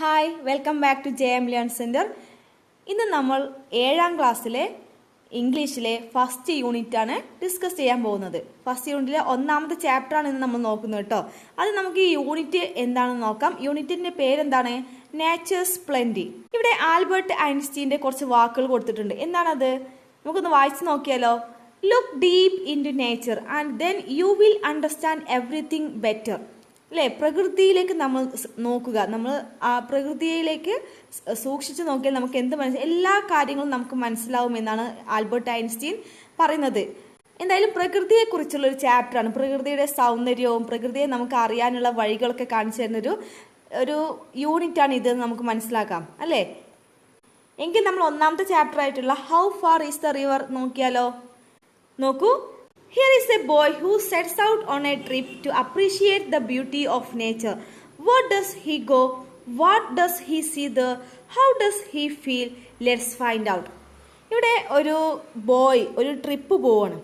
Hi welcome back to JM learn centre. ഇന്ന് നമ്മൾ 7ാം ക്ലാസ്സിലെ ഇംഗ്ലീഷിലെ ഫസ്റ്റ് യൂണിറ്റാണ് ഡിസ്കസ് ചെയ്യാൻ പോകുന്നത്. ഫസ്റ്റ് യൂണിറ്റിലെ 1ാമത്തെ ചാപ്റ്ററാണ് ഇന്ന് നമ്മൾ നോക്കുന്നത് കേട്ടോ. അത് നമുക്ക് ഈ യൂണിറ്റ് എന്താണെന്ന് നോക്കാം. യൂണിറ്റിൻ്റെ പേരെന്താണ്? Nature's plenty. ഇവിടെ ആൽബർട്ട് ഐൻസ്റ്റീൻ്റെ കുറച്ച് വാക്കുകൾ കൊടുത്തിട്ടുണ്ട്. എന്താണത്? നമുക്കൊന്ന് വായിച്ച് നോക്കിയാലോ. Look deep into nature and then you will understand everything better. അല്ലേ, പ്രകൃതിയിലേക്ക് നമ്മൾ നോക്കുക. നമ്മൾ ആ പ്രകൃതിയിലേക്ക് സൂക്ഷിച്ചു നോക്കിയാൽ നമുക്ക് എന്ത് എല്ലാ കാര്യങ്ങളും നമുക്ക് മനസ്സിലാവുമെന്നാണ് ആൽബർട്ട് ഐൻസ്റ്റീൻ പറയുന്നത്. എന്തായാലും പ്രകൃതിയെക്കുറിച്ചുള്ള ഒരു ചാപ്റ്ററാണ്. പ്രകൃതിയുടെ സൗന്ദര്യവും പ്രകൃതിയെ നമുക്ക് അറിയാനുള്ള വഴികളൊക്കെ കാണിച്ചു തരുന്നൊരു യൂണിറ്റാണ് ഇത്. നമുക്ക് മനസ്സിലാക്കാം അല്ലേ. എങ്കിൽ നമ്മൾ 1ാമത്തെ ചാപ്റ്റർ ആയിട്ടുള്ള how far is the river നോക്കിയാലോ. നോക്കൂ. Here is a boy who sets out on a trip to appreciate the beauty of nature. Where does he go? What does he see there? How does he feel? Let's find out. ഇവിടെ ഒരു boy ഒരു trip പോവാണ്.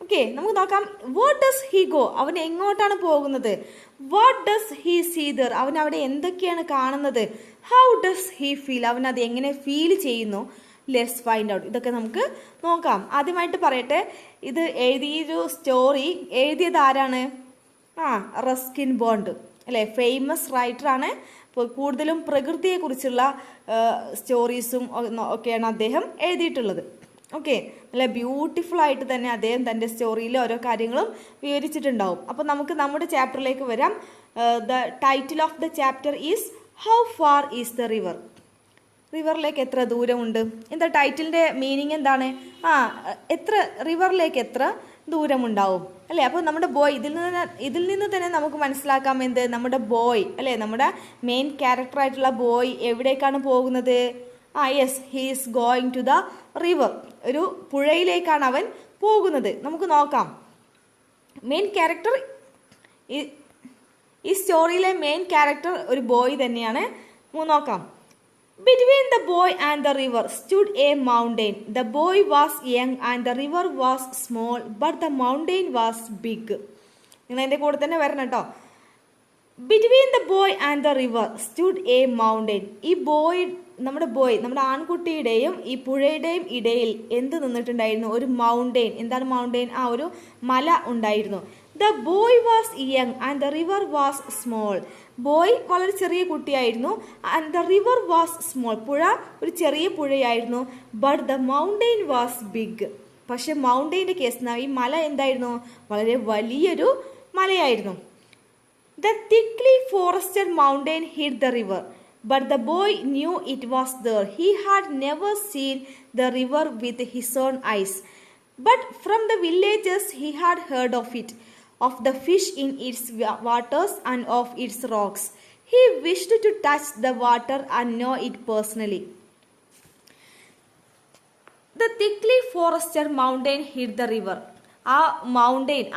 Okay, നമുക്ക് നോക്കാം. Where does he go? അവൻ എങ്ങോട്ടാണ് പോകുന്നത്? What does he see there? അവൻ അവിടെ എന്തൊക്കെയാണ് കാണുന്നത്? How does he feel? അവൻ അത് എങ്ങനെ ഫീൽ ചെയ്യുന്നു? Let's find out. ഇതൊക്കെ നമുക്ക് നോക്കാം. ആദ്യമായിട്ട് പറയട്ടെ, ഇത് എഴുതിയൊരു സ്റ്റോറി എഴുതിയത് ആരാണ്? റസ്കിൻ ബോണ്ട് അല്ലേ, ഫേമസ് റൈറ്ററാണ്. കൂടുതലും പ്രകൃതിയെക്കുറിച്ചുള്ള സ്റ്റോറീസും ഒക്കെയാണ് അദ്ദേഹം എഴുതിയിട്ടുള്ളത്. ഓക്കെ, നല്ല ബ്യൂട്ടിഫുൾ ആയിട്ട് തന്നെ അദ്ദേഹം തൻ്റെ സ്റ്റോറിയിൽ ഓരോ കാര്യങ്ങളും വിവരിച്ചിട്ടുണ്ടാവും. അപ്പോൾ നമുക്ക് നമ്മുടെ ചാപ്റ്ററിലേക്ക് വരാം. The title of the chapter is how far is the river. റിവറിലേക്ക് എത്ര ദൂരമുണ്ട്? എന്താ ടൈറ്റിലിൻ്റെ മീനിങ് എന്താണ്? റിവറിലേക്ക് എത്ര ദൂരമുണ്ടാവും അല്ലേ. അപ്പോൾ നമ്മുടെ ബോയ് ഇതിൽ നിന്ന് തന്നെ നമുക്ക് മനസ്സിലാക്കാം എന്ത്, നമ്മുടെ ബോയ് അല്ലേ, നമ്മുടെ മെയിൻ ക്യാരക്ടറായിട്ടുള്ള ബോയ് എവിടേക്കാണ് പോകുന്നത്? Yes, he is going to the river. ഒരു പുഴയിലേക്കാണ് അവൻ പോകുന്നത്. നമുക്ക് നോക്കാം. മെയിൻ ക്യാരക്ടർ ഈ സ്റ്റോറിയിലെ മെയിൻ ക്യാരക്ടർ ഒരു ബോയ് തന്നെയാണ്. നോക്കാം. Between the boy and the river stood a mountain. The boy was young and the river was small, but the mountain was big. നിങ്ങൾ എൻ്റെ കൂടെ തന്നെ വരണം കേട്ടോ. Between the boy and the river stood a mountain. ഈ നമ്മുടെ ആൺകുട്ടിയുടെയും ഈ പുഴയുടെയും ഇടയിൽ എന്ത് നിന്നിട്ടുണ്ടായിരുന്നു? ഒരു മൗണ്ടെയിൻ. എന്താണ് മൗണ്ടെയിൻ? ഒരു മല ഉണ്ടായിരുന്നു. The boy was young and the river was small. Boy വളരെ ചെറിയ കുട്ടിയായിരുന്നു. And the river was small. പുഴ ഒരു ചെറിയ പുഴയായിരുന്നു. But the mountain was big. പക്ഷെ മൗണ്ടെയിൻ്റെ കേസ് ഈ മല എന്തായിരുന്നു? വളരെ വലിയൊരു മലയായിരുന്നു. The thickly forested mountain hid the river. But the boy knew it was there. He had never seen the river with his own eyes. But from the villages he had heard of it, of the fish in its waters and of its rocks. He wished to touch the water and know it personally. The thickly forested mountain hid the river. ആ mountain,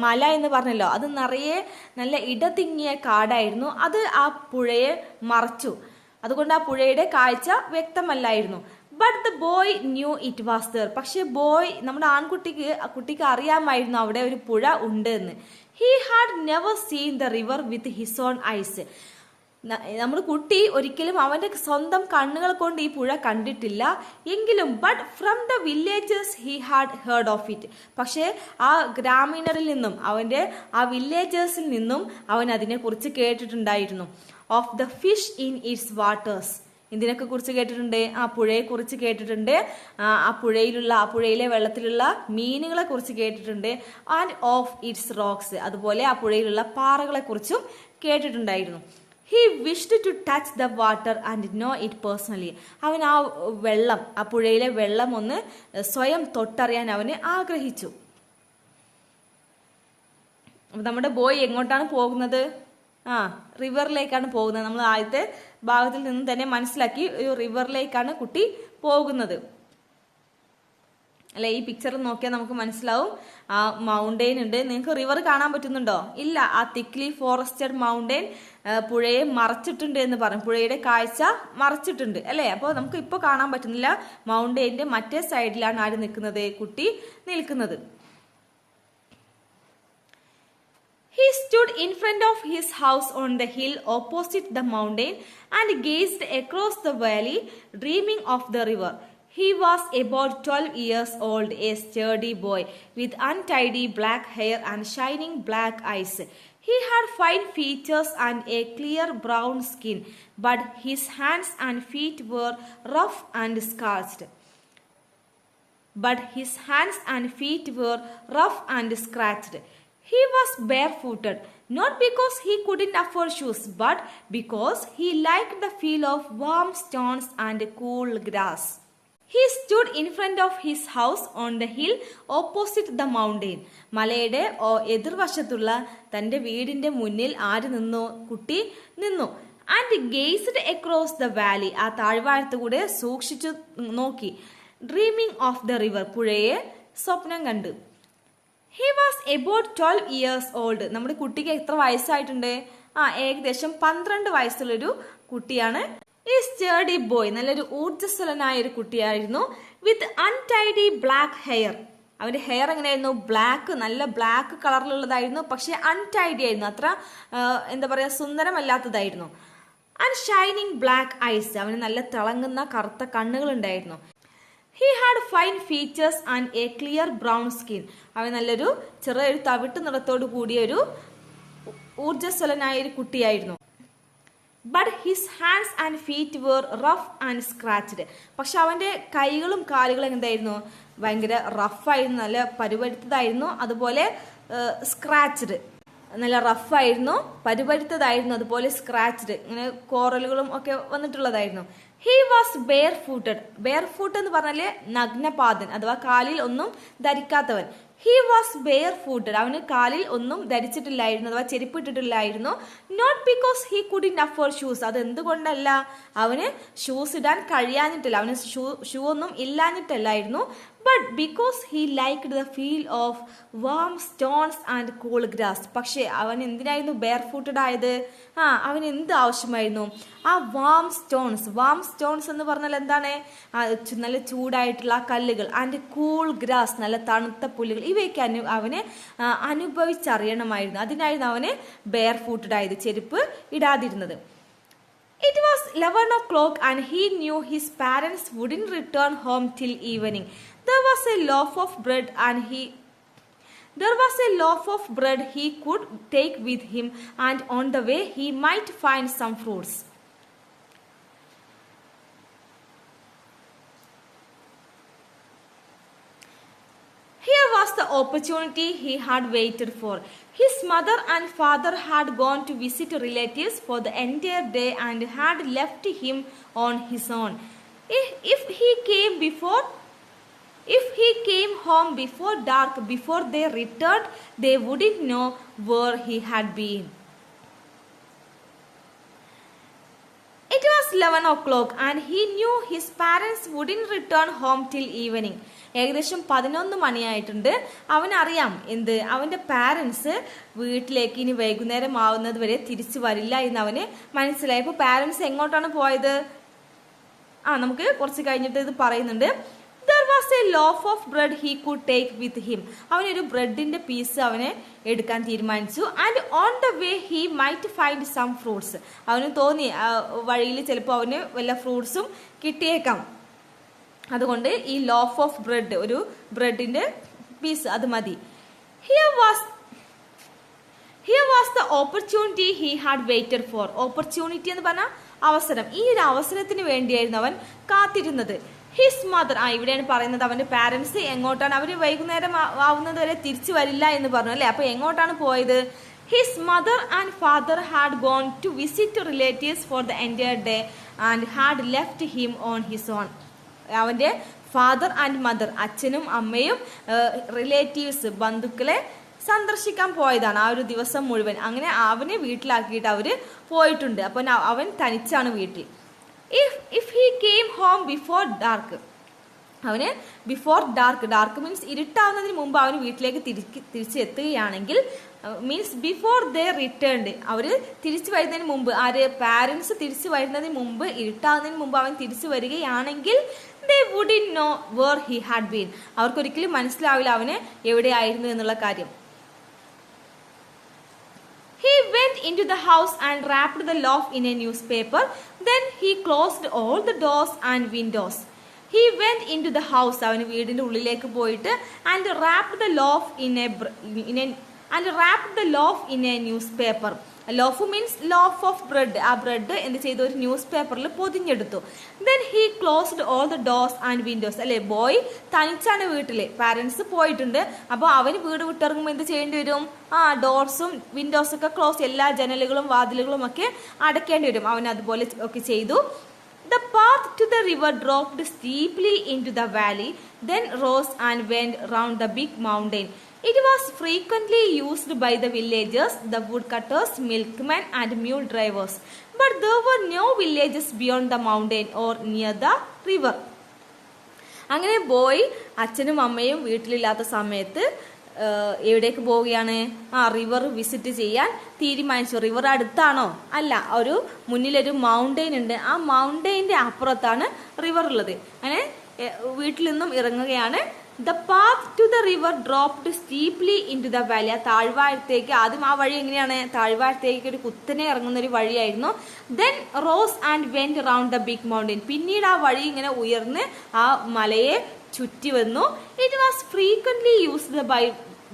മല എന്ന് പറഞ്ഞല്ലോ, അത് നിറയെ നല്ല ഇടതിങ്ങിയ കാടായിരുന്നു. അത് ആ പുഴയെ മറച്ചു. അതുകൊണ്ട് ആ പുഴയുടെ കാഴ്ച വ്യക്തമല്ലായിരുന്നു. But the boy knew it was there. പക്ഷെ നമ്മുടെ കുട്ടിക്ക് അറിയാമായിരുന്നു അവിടെ ഒരു പുഴ ഉണ്ട് എന്ന്. He had never seen the river with his own eyes. നമ്മുടെ കുട്ടി ഒരിക്കലും അവന്റെ സ്വന്തം കണ്ണുകൾ കൊണ്ട് ഈ പുഴ കണ്ടിട്ടില്ല എങ്കിലും but from the villages he had heard of it. പക്ഷേ ആ ഗ്രാമീണരിൽ നിന്നും ആ വില്ലേജേഴ്സിൽ നിന്നും അവൻ അതിനെക്കുറിച്ച് കേട്ടിട്ടുണ്ടായിരുന്നു. Of the fish in its waters. ഇതിനൊക്കെ കുറിച്ച് കേട്ടിട്ടുണ്ട്. ആ പുഴയെ കുറിച്ച് കേട്ടിട്ടുണ്ട്. ആ പുഴയിലെ വെള്ളത്തിലുള്ള മീനുകളെ കുറിച്ച് കേട്ടിട്ടുണ്ട്. And of its rocks. അതുപോലെ ആ പുഴയിലുള്ള പാറകളെ കുറിച്ചും കേട്ടിട്ടുണ്ടായിരുന്നു. He wished to touch the water and know it personally. അവൻ ആ പുഴയിലെ വെള്ളം ഒന്ന് സ്വയം തൊട്ടറിയാൻ അവന് ആഗ്രഹിച്ചു. നമ്മുടെ ബോയ് എങ്ങോട്ടാണ് പോകുന്നത്? റിവറിലേക്കാണ് പോകുന്നത്. നമ്മൾ ആദ്യത്തെ ഭാഗത്തിൽ നിന്ന് തന്നെ മനസ്സിലാക്കി, ഒരു റിവറിലേക്കാണ് കുട്ടി പോകുന്നത് അല്ലെ. ഈ പിക്ചർ നോക്കിയാൽ നമുക്ക് മനസ്സിലാവും. ആ മൗണ്ടെയിൻ ഉണ്ട്. നിങ്ങൾക്ക് റിവർ കാണാൻ പറ്റുന്നുണ്ടോ? ഇല്ല. ആ തിക്ലി ഫോറസ്റ്റഡ് മൗണ്ടെയിൻ പുഴയെ മറച്ചിട്ടുണ്ട് എന്ന് പറയും. പുഴയുടെ കാഴ്ച മറച്ചിട്ടുണ്ട് അല്ലേ. അപ്പോൾ നമുക്ക് ഇപ്പോൾ കാണാൻ പറ്റുന്നില്ല. മൗണ്ടെയിൻ്റെ മറ്റേ സൈഡിലാണ് ആര് നിൽക്കുന്നത്? കുട്ടി നിൽക്കുന്നത്. He stood in front of his house on the hill opposite the mountain and gazed across the valley, dreaming of the river. He was about 12 years old, a sturdy boy with untidy black hair and shining black eyes. He had fine features and a clear brown skin, but his hands and feet were rough and scratched. He was barefooted, not because he couldn't afford shoes, but because he liked the feel of warm stones and cool grass. He stood in front of his house on the hill opposite the mountain. മലയുടെ എതിർവശത്തുള്ള തൻ്റെ വീടിൻ്റെ മുന്നിൽ ആര് നിന്നു? കുട്ടി നിന്നു. And gazed across the Valley, ആ താഴ്വാരത്തുകൂടെ സൂക്ഷിച്ചു നോക്കി. ഡ്രീമിംഗ് ഓഫ് ദ റിവർ, പുഴയെ സ്വപ്നം കണ്ടു. He was about 12 years old. നമ്മുടെ കുട്ടിക്ക് എത്ര വയസ്സായിട്ടുണ്ട്? ഏകദേശം 12 വയസ്സുള്ളൊരു കുട്ടിയാണ്. ഈ സ്റ്റേർഡി ബോയ്, നല്ലൊരു ഊർജ്ജസ്വലനായ ഒരു കുട്ടിയായിരുന്നു. വിത്ത് അൺടൈഡി ബ്ലാക്ക് ഹെയർ, അവന്റെ ഹെയർ എങ്ങനെയായിരുന്നു? ബ്ലാക്ക്, നല്ല ബ്ലാക്ക് കളറിലുള്ളതായിരുന്നു. പക്ഷെ അൺടൈഡി ആയിരുന്നു, അത്ര എന്താ പറയാ, സുന്ദരമല്ലാത്തതായിരുന്നു. ആൻഡ് ഷൈനിങ് ബ്ലാക്ക് ഐസ്, അവന് നല്ല തിളങ്ങുന്ന കറുത്ത കണ്ണുകൾ ഉണ്ടായിരുന്നു. He had fine features and A clear brown skin, അവൻ നല്ലൊരു ചെറിയൊരു തവിട്ട് നിറത്തോടു കൂടിയ ഒരു ഊർജ്ജസ്വലനായ ഒരു കുട്ടിയായിരുന്നു. But his hands and feet were rough and scratched, പക്ഷെ അവൻ്റെ കൈകളും കാലുകളും എന്തായിരുന്നു? ഭയങ്കര റഫായിരുന്നു, നല്ല പരുപരുത്തതായിരുന്നു. അതുപോലെ സ്ക്രാച്ച്ഡ്, നല്ല റഫായിരുന്നു, പരുപരുത്തതായിരുന്നു, അതുപോലെ സ്ക്രാച്ച്ഡ്, ഇങ്ങനെ കോറലുകളും ഒക്കെ വന്നിട്ടുള്ളതായിരുന്നു. He was bare footed. Bare foot എന്ന് പറഞ്ഞാല് നഗ്നപാദൻ, അഥവാ കാലിൽ ഒന്നും ധരിക്കാത്തവൻ. ഹി വാസ് ബെയർ ഫൂട്ടഡ്, അവന് കാലിൽ ഒന്നും ധരിച്ചിട്ടില്ലായിരുന്നു, അഥവാ ചെരുപ്പിട്ടിട്ടില്ലായിരുന്നു. Not because he couldn't afford shoes, അത് എന്തുകൊണ്ടല്ല, അവന് ഷൂസ് ഇടാൻ കഴിയാഞ്ഞിട്ടില്ല, അവന് ഷൂ ഒന്നും ഇല്ലാഞ്ഞിട്ടല്ലായിരുന്നു. But because he liked the feel of warm stones and cool grass. പക്ഷേ അവൻ എന്തിനായിരുന്നു ബെയർ ഫൂട്ടഡ് ആയത്? അവന് എന്ത് ആവശ്യമായിരുന്നു? ആ വാം സ്റ്റോൺസ് എന്ന് പറഞ്ഞാൽ എന്താണ്? നല്ല ചൂടായിട്ടുള്ള കല്ലുകൾ, ആൻഡ് കൂൾ ഗ്രാസ്, നല്ല തണുത്ത പുല്ലുകൾ, ഇവയൊക്കെ അവന് അനുഭവിച്ചറിയണമായിരുന്നു. അതിനായിരുന്നു അവന് ബെയർ ഫൂട്ടഡ് ആയത്, ചെരുപ്പ് ഇടാതിരുന്നത്. It was 11 o'clock and he knew his parents wouldn't return home till evening. There was a loaf of bread he could take with him, and on the way he might find some fruits. Here was the opportunity he had waited for. His mother and father had gone to visit relatives for the entire day and had left him on his own. If he came home before dark, before they returned, they wouldn't know where he had been. It was 11 o'clock and he knew his parents wouldn't return home till evening. ഏകദേശം 11 മണിയായിട്ടുണ്ട്. അവനറിയാം എന്ത്, അവൻ്റെ parents വീട്ടിലേക്ക് ഇനി വൈകുന്നേരം ആവുന്നത് വരെ തിരിച്ചു വരില്ല എന്ന് അവന് മനസ്സിലായി. അപ്പോൾ പാരൻസ് എങ്ങോട്ടാണ് പോയത്? നമുക്ക് കുറച്ച് കഴിഞ്ഞിട്ട് ഇത് പറയുന്നുണ്ട്. There was a loaf of bread he could take with him. അവനൊരു ബ്രെഡിന്റെ പീസ് അവനെ എടുക്കാൻ തീരുമാനിച്ചു. And on the way he might find some fruits. അവന് തോന്നി വഴിയിൽ ചിലപ്പോൾ അവന് വല്ല ഫ്രൂട്ട്സും കിട്ടിയേക്കാം. അതുകൊണ്ട് ഈ ലോഫ് ഓഫ് ബ്രെഡ്, ഒരു ബ്രെഡിന്റെ പീസ്, അത് മതി. Here was the opportunity he had waited for. Opportunity എന്ന് പറഞ്ഞാൽ അവസരം. ഈ ഒരു അവസരത്തിന് വേണ്ടിയായിരുന്നു അവൻ കാത്തിരുന്നത്. ഹിസ് മദർ, ഇവിടെയാണ് പറയുന്നത് അവന്റെ പാരൻസ് എങ്ങോട്ടാണ്, അവര് വൈകുന്നേരം ആവുന്നത് വരെ തിരിച്ചു വരില്ല എന്ന് പറഞ്ഞു അല്ലെ. അപ്പൊ എങ്ങോട്ടാണ് പോയത്? His mother and father had gone to visit relatives for the entire day and had left him on his own. അവന്റെ ഫാദർ ആൻഡ് മദർ, അച്ഛനും അമ്മയും റിലേറ്റീവ്സ്, ബന്ധുക്കളെ സന്ദർശിക്കാൻ പോയതാണ് ആ ഒരു ദിവസം മുഴുവൻ. അങ്ങനെ അവനെ വീട്ടിലാക്കിയിട്ട് അവര് പോയിട്ടുണ്ട്. അപ്പൊ അവൻ തനിച്ചാണ് വീട്ടിൽ. If he came home before dark, അവന് ബിഫോർ ഡാർക്ക് മീൻസ് ഇരുട്ടാവുന്നതിന് മുമ്പ് അവന് വീട്ടിലേക്ക് തിരിച്ചെത്തുകയാണെങ്കിൽ, മീൻസ് ബിഫോർ ദേ റിട്ടേൺഡ്, അവര് തിരിച്ചു വരുന്നതിന് മുമ്പ്, പാരൻസ് തിരിച്ചു വരുന്നതിന് മുമ്പ്, ഇരുട്ടാവുന്നതിന് മുമ്പ് അവൻ തിരിച്ചു വരികയാണെങ്കിൽ, they wouldn't know where he had been. അവർക്കൊരിക്കലും മനസ്സിലാവില്ല അവന് എവിടെയായിരുന്നു എന്നുള്ള കാര്യം. went into the house and wrapped the loaf in a newspaper. Then he closed all the doors and windows. He went into the house. അവന് വീടിന്റെ ഉള്ളിലേക്ക് പോയിട്ട് and wrapped the loaf in a newspaper. Loaf means loaf of bread. ആ bread എന്ത് ചെയ്തു, ഒരു news പേപ്പറിൽ പൊതിഞ്ഞെടുത്തു. Then he closed all the doors and windows. അല്ലെ, ബോയ് തനിച്ചാണ് വീട്ടില്, പാരന്റ്സ് പോയിട്ടുണ്ട്. അപ്പോൾ അവന് വീട് വിട്ടിറങ്ങുമ്പോൾ എന്ത് ചെയ്യേണ്ടി വരും? ഡോർസും വിൻഡോസും ഒക്കെ ക്ലോസ്, എല്ലാ ജനലുകളും വാതിലുകളും ഒക്കെ അടയ്ക്കേണ്ടി വരും. അവൻ അതുപോലെ ഒക്കെ ചെയ്തു. The path to the river dropped steeply into the valley, then rose and went round the big mountain. It was frequently used by the villagers, the woodcutters, milkmen and mule drivers. But there were no villages beyond the mountain or near the river. അങ്ങനെ boy അച്ഛനും അമ്മയും വീട്ടിലില്ലാത്ത സമയത്ത് എവിടേക്ക് പോവുകയാണ്? River visit ചെയ്യാൻ തീരുമാനിച്ചു. River അടുത്താണോ? അല്ല, ഒരു മുന്നിലൊരു മൗണ്ടെയിൻ ഉണ്ട്. ആ മൗണ്ടെയിൻ്റെ അപ്പുറത്താണ് റിവർ ഉള്ളത്. അങ്ങനെ വീട്ടിൽ നിന്നും ഇറങ്ങുകയാണ്. The path to the river dropped steeply into the valley. ആ താഴ്വാരത്തേക്ക്, ആദ്യം ആ വഴി എങ്ങനെയാണ്? താഴ്വാരത്തേക്ക് ഒരു കുത്തനെ ഇറങ്ങുന്ന ഒരു വഴിയായിരുന്നു. Then rose and went round the big mountain. പിന്നീട് ആ വഴി ഇങ്ങനെ ഉയർന്ന് ആ മലയെ ചുറ്റി വന്നു. It was frequently used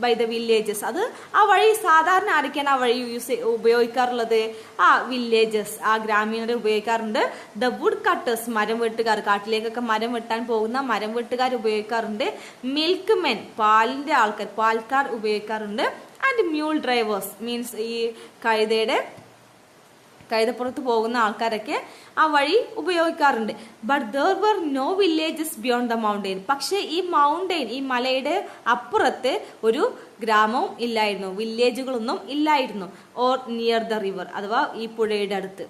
by the villages. അത് ആ വഴി സാധാരണ ആരൊക്കെയാണ് ആ വഴി ഉപയോഗിക്കാറുള്ളത്? വില്ലേജസ്, ആ ഗ്രാമീണരെ ഉപയോഗിക്കാറുണ്ട്. ദ വുഡ് കട്ടേഴ്സ്, മരം വെട്ടുകാർ, കാട്ടിലേക്കൊക്കെ മരം വെട്ടാൻ പോകുന്ന മരം വെട്ടുകാർ ഉപയോഗിക്കാറുണ്ട്. മിൽക്ക് മെൻ, പാലിന്റെ ആൾക്കാർ, പാൽക്കാർ ഉപയോഗിക്കാറുണ്ട്. ആൻഡ് മ്യൂൾ ഡ്രൈവേഴ്സ് മീൻസ് ഈ കഴുതപ്പുറത്ത് പോകുന്ന ആൾക്കാരൊക്കെ ആ വഴി ഉപയോഗിക്കാറുണ്ട്. But there were no villages beyond the mountain. പക്ഷേ ഈ മൗണ്ടെയിൻ, ഈ മലയുടെ അപ്പുറത്ത് ഒരു ഗ്രാമവും ഇല്ലായിരുന്നു, വില്ലേജുകളൊന്നും ഇല്ലായിരുന്നു. ഓർ നിയർ ദ റിവർ, അഥവാ ഈ പുഴയുടെ അടുത്ത്.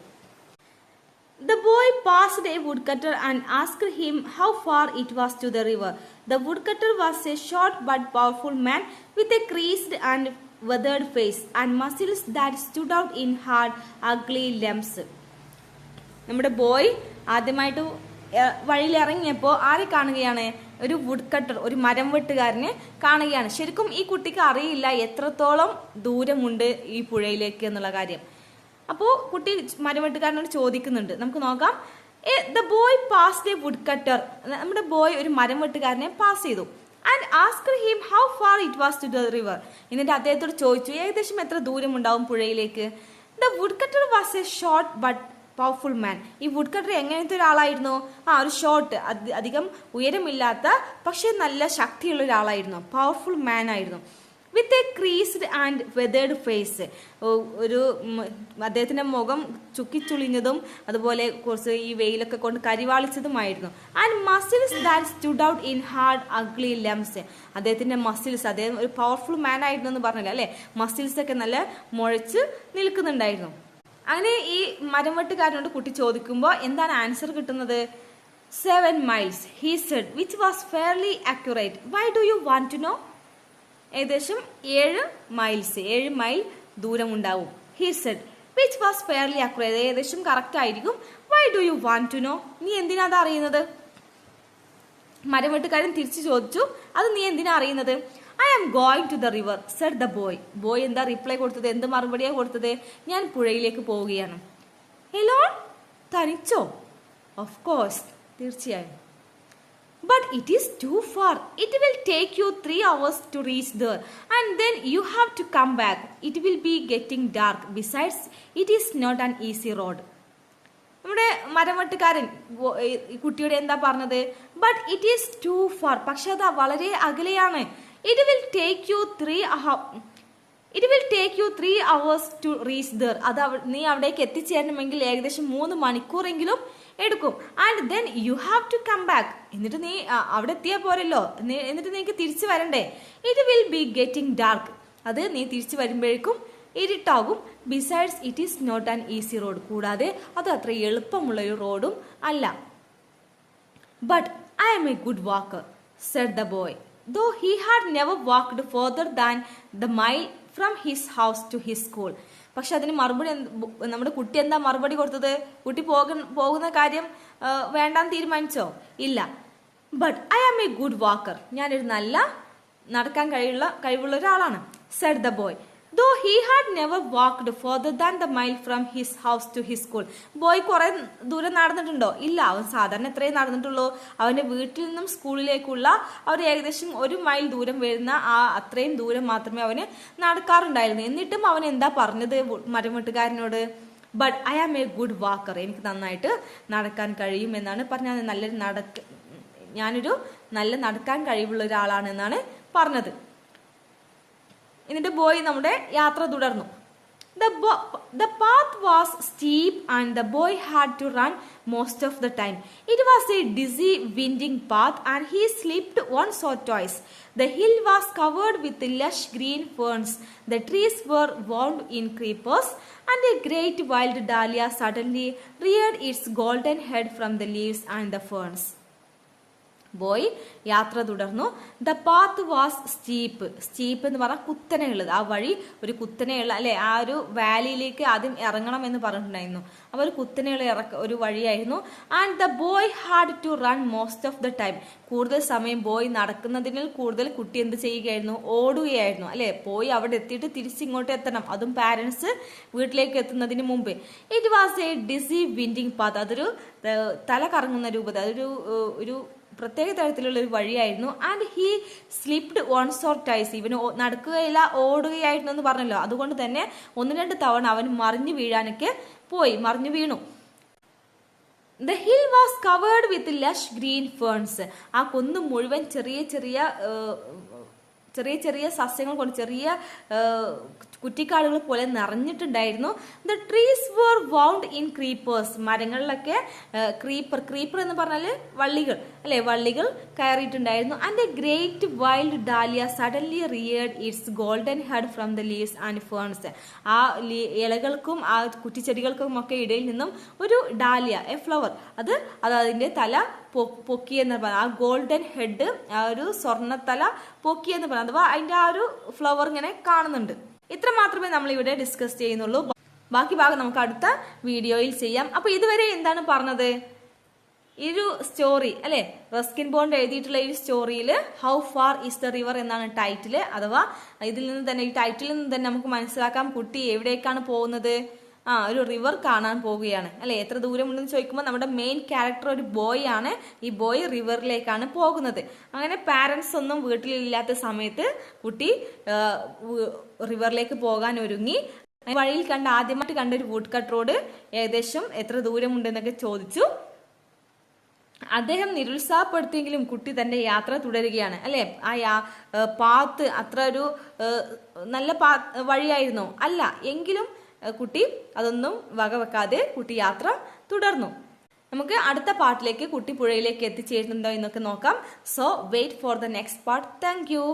The boy passed a woodcutter and asked him how far it was to the river. The woodcutter was a short but powerful man with a creased and weathered face and muscles that stood out in hard, ugly lumps. നമ്മുടെ boy ആദ്യമായിട്ട് വഴിയിൽ ഇറങ്ങിയപ്പോൾ ആരെ കാണുകയാണ്? ഒരു would cutter, ഒരു മരം വെട്ടുകാരനെ കാണുകയാണ്. ശരിക്കും ഈ കുട്ടിക്ക് അറിയില്ല എത്രത്തോളം ദൂരമുണ്ട് ഈ പുഴയിലേക്ക് എന്നുള്ള കാര്യം. അപ്പോൾ കുട്ടി മരം വെട്ടുകാരനോട് ചോദിക്കുന്നുണ്ട്. നമുക്ക് നോക്കാം. The boy passed a woodcutter. നമ്മുടെ ബോയ് ഒരു മരം വെട്ടുകാരനെ പാസ് ചെയ്തു. And asked him how far it was to the river. എന്നിട്ട് അദ്ദേഹത്തോട് ചോദിച്ചു ഏകദേശം എത്ര ദൂരം ഉണ്ടാവും പുഴയിലേക്ക്. The woodcutter was a short but powerful man. ഈ വുഡ് കട്ടർ എങ്ങനത്തെ ഒരാളായിരുന്നു? ഒരു ഷോർട്ട്, അധികം ഉയരമില്ലാത്ത പക്ഷെ നല്ല ശക്തിയുള്ള ഒരാളായിരുന്നു. പവർഫുൾ മാൻ ആയിരുന്നു. With a creased and weathered face. ഒരു അദ്ദേഹത്തിന്റെ മുഖം ചുക്കിച്ചുളിഞ്ഞതും അതുപോലെ കുറച്ച് ഈ വെയിലൊക്കെ കൊണ്ട് കരിവാളിച്ചതുമായിരുന്നു. And muscles that stood out in hard ugly lumps. അദ്ദേഹത്തിന്റെ മസിൽസ്, അദ്ദേഹം ഒരു പവർഫുൾ മാൻ ആയിരുന്നു എന്ന് പറഞ്ഞില്ല അല്ലെ, മസിൽസ് ഒക്കെ നല്ല മുഴച്ച് നിൽക്കുന്നുണ്ടായിരുന്നു. അങ്ങനെ ഈ മരം വെട്ടുകാരനോട് കുട്ടി ചോദിക്കുമ്പോൾ എന്താണ് ആൻസർ കിട്ടുന്നത്? 7 miles, he said, which was fairly accurate. Why do you want to know? ഏകദേശം 7 മൈൽ ദൂരം ഉണ്ടാവും. He said, which was fairly accurate. ഏകദേശം കറക്റ്റ് ആയിരിക്കും. Why do you want to know? നീ എന്തിനാ അത് അറിയുന്നത്? മരം വെട്ടുകാരൻ തിരിച്ചു ചോദിച്ചു, അത് നീ എന്തിനാ അറിയുന്നത്? I am going to the river, said the boy. Boy എന്താ റിപ്ലൈ കൊടുത്തത്? എന്ത് മറുപടിയാ കൊടുത്തത്? ഞാൻ പുഴയിലേക്ക് പോവുകയാണ്. Alone? തനിച്ചോ? Of course, തീർച്ചയായും. But it is too far. It will take you 3 hours to reach there, and then you have to come back. It will be getting dark. Besides, it is not an easy road. നമ്മുടെ മരം വെട്ടുകാരൻ കുട്ടിയോട് എന്താ പറഞ്ഞത്? But it is to far. പക്ഷെ അത് വളരെ അകലെയാണ്. It will take you 3 hours to reach there. അത് നീ അവിടേക്ക് എത്തിച്ചേരണമെങ്കിൽ ഏകദേശം 3 മണിക്കൂറെങ്കിലും എടുക്കും. And then you have to come back. എന്നിട്ട് നീ അവിടെ എത്തിയാൽ പോരല്ലോ, എന്നിട്ട് നീക്ക് തിരിച്ചു വരണ്ടേ. It will be getting dark. അത് നീ തിരിച്ചു വരുമ്പോഴേക്കും ഇരുട്ടാകും. Besides it is not an easy road. കൂടാതെ അത് അത്ര എളുപ്പമുള്ളൊരു റോഡും അല്ല. But I am a good walker, said the boy. Though he had never walked further than the mile from his house to his school. പക്ഷെ അതിന് മറുപടി നമ്മുടെ കുട്ടി എന്താ മറുപടി കൊടുത്തത്? കുട്ടി പോകുന്ന കാര്യം വേണ്ടാന്ന് തീരുമാനിച്ചോ? ഇല്ല. But I am a good walker. ഞാനൊരു നല്ല നടക്കാൻ കഴിവുള്ള ഒരാളാണ്, said the boy. though he had never walked further than the mile from his house to his school. Boy കുറെ ദൂരം നടന്നിട്ടുണ്ടോ? ഇല്ല, അവൻ സാധാരണ എത്രയും നടന്നിട്ടുള്ളൂ. അവന്റെ വീട്ടിൽ നിന്നും സ്കൂളിലേക്കുള്ള അവർ ഏകദേശം 1 മൈൽ ദൂരം വരുന്ന ആ അത്രയും ദൂരം മാത്രമേ അവന് നടക്കാറുണ്ടായിരുന്നു. എന്നിട്ടും അവൻ എന്താ പറഞ്ഞത് മരംവെട്ടുകാരനോട്? But I am a good walker, എനിക്ക് നന്നായിട്ട് നടക്കാൻ കഴിയും എന്നാണ് പറഞ്ഞത്. ഞാനൊരു നല്ല നടക്കാൻ കഴിവുള്ള ഒരാളാണ് എന്നാണ് പറഞ്ഞത്. എന്നിട്ട് ബോയ് നമ്മുടെ യാത്ര തുടർന്നു. The path was steep and the boy had to run most of the time. It was a dizzy, winding path and he slipped once or twice. The hill was covered with lush green ferns. The trees were wound in creepers and a great wild dahlia suddenly reared its golden head from the leaves and the ferns. Boy യാത്ര തുടർന്നു. The path was steep എന്ന് പറഞ്ഞാൽ കുത്തനെയുള്ളത്. ആ വഴി ഒരു കുത്തനെയുള്ള അല്ലെ, ആ ഒരു വാലിയിലേക്ക് ആദ്യം ഇറങ്ങണം എന്ന് പറഞ്ഞിട്ടുണ്ടായിരുന്നു. അപ്പോൾ ഒരു കുത്തനെയുള്ള ഒരു വഴിയായിരുന്നു. And the boy had to run most of the time. കൂടുതൽ സമയം ബോയ് നടക്കുന്നതിൽ കൂടുതൽ കുട്ടി എന്ത് ചെയ്യുകയായിരുന്നു? ഓടുകയായിരുന്നു അല്ലെ. പോയി അവിടെ എത്തിയിട്ട് തിരിച്ചിങ്ങോട്ട് എത്തണം, അതും പാരന്റ്സ് വീട്ടിലേക്ക് എത്തുന്നതിന് മുമ്പ്. It was A DC winding path. അതൊരു തല കറങ്ങുന്ന രൂപത്തിൽ, അതൊരു ഒരു പ്രത്യേക തരത്തിലുള്ള ഒരു വഴിയായിരുന്നു. And he slipped once or twice. ഇവന് നടക്കുകയില്ല, ഓടുകയായിരുന്നു എന്ന് പറഞ്ഞല്ലോ. അതുകൊണ്ട് തന്നെ 1-2 തവണ അവൻ മറിഞ്ഞു വീണു. The hill was covered with lush green ferns. ആ കുന്ന് മുഴുവൻ ചെറിയ സസ്യങ്ങൾ കൊണ്ട്, ചെറിയ കുറ്റിക്കാടുകൾ പോലെ നിറഞ്ഞിട്ടുണ്ടായിരുന്നു. The trees were wound in creepers. മരങ്ങളിലൊക്കെ ക്രീപ്പർ എന്ന് പറഞ്ഞാൽ വള്ളികൾ അല്ലെ, വള്ളികൾ കയറിയിട്ടുണ്ടായിരുന്നു. And a great wild dahlia suddenly reared its golden head from the leaves and ferns. ആ ഇലകൾക്കും ആ കുറ്റിച്ചെടികൾക്കും ഒക്കെ ഇടയിൽ നിന്നും ഒരു ഡാലിയ, എ ഫ്ലവർ, അത് അതിന്റെ തല പൊക്കിയെന്ന് പറഞ്ഞാൽ, ആ ഗോൾഡൻ ഹെഡ്, ആ ഒരു സ്വർണ്ണത്തല പൊക്കിയെന്ന് പറഞ്ഞാൽ, അഥവാ അതിന്റെ ആ ഒരു ഫ്ലവർ ഇങ്ങനെ കാണുന്നുണ്ട്. ഇത്ര മാത്രമേ നമ്മൾ ഇവിടെ ഡിസ്കസ് ചെയ്യുന്നുള്ളൂ. ബാക്കി ഭാഗം നമുക്ക് അടുത്ത വീഡിയോയിൽ ചെയ്യാം. അപ്പൊ ഇതുവരെ എന്താണ് പറഞ്ഞത്? ഈ ഒരു സ്റ്റോറി അല്ലെ, റസ്കിൻ ബോണ്ട് എഴുതിയിട്ടുള്ള ഈ സ്റ്റോറിയിൽ how far is the river എന്നാണ് ടൈറ്റില്. അഥവാ ഇതിൽ നിന്ന് തന്നെ, ഈ ടൈറ്റിൽ നിന്ന് തന്നെ നമുക്ക് മനസ്സിലാക്കാം കുട്ടി എവിടേക്കാണ് പോകുന്നത്. ഒരു റിവർ കാണാൻ പോവുകയാണ് അല്ലെ. എത്ര ദൂരമുണ്ടെന്ന് ചോദിക്കുമ്പോൾ നമ്മുടെ മെയിൻ ക്യാരക്ടർ ഒരു ബോയ് ആണ്. ഈ ബോയ് റിവറിലേക്കാണ് പോകുന്നത്. അങ്ങനെ പാരന്റ്സ് ഒന്നും വീട്ടിലില്ലാത്ത സമയത്ത് കുട്ടി റിവറിലേക്ക് പോകാൻ ഒരുങ്ങി. വഴിയിൽ ആദ്യമായിട്ട് കണ്ട ഒരു വുഡ് കട്ട് റോഡ് ഏകദേശം എത്ര ദൂരമുണ്ടെന്നൊക്കെ ചോദിച്ചു. അദ്ദേഹം നിരുത്സാഹപ്പെടുത്തിയെങ്കിലും കുട്ടി തന്റെ യാത്ര തുടരുകയാണ് അല്ലെ. ആ പാത്ത് അത്ര ഒരു നല്ല വഴിയായിരുന്നോ? അല്ല. എങ്കിലും കുട്ടി അതൊന്നും വകവെക്കാതെ കുട്ടി യാത്ര തുടർന്നു. നമുക്ക് അടുത്ത പാർട്ടിലേക്ക് കുട്ടി പുഴയിലേക്ക് എത്തിച്ചേരുന്നുണ്ടോ എന്നൊക്കെ നോക്കാം. So wait for the next part. Thank U.